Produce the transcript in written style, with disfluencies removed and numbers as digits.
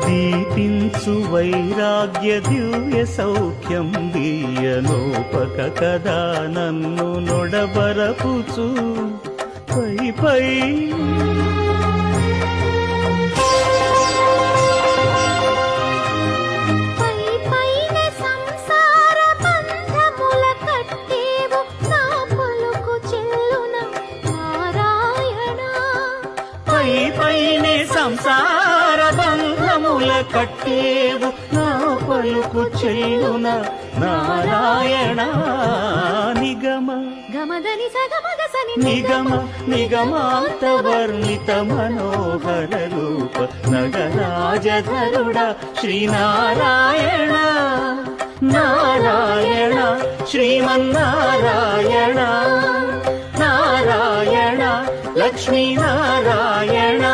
దీపించు వైరాగ్య దివ్య సౌఖ్యం దీయనోపక కదా నన్ను నొడబరపుచు పై పై పైనే సంసార బంధముల కట్టేవు నా పలుకు చెల్లున నారాయణ నిగమ గమదని సగమగసని నిగమ నిగమాంత వర్ణిత మనోహర రూప నగరాజధరుడ శ్రీనారాయణ నారాయణ శ్రీమన్నారాయణ నారాయణ లక్ష్మీ నారాయణ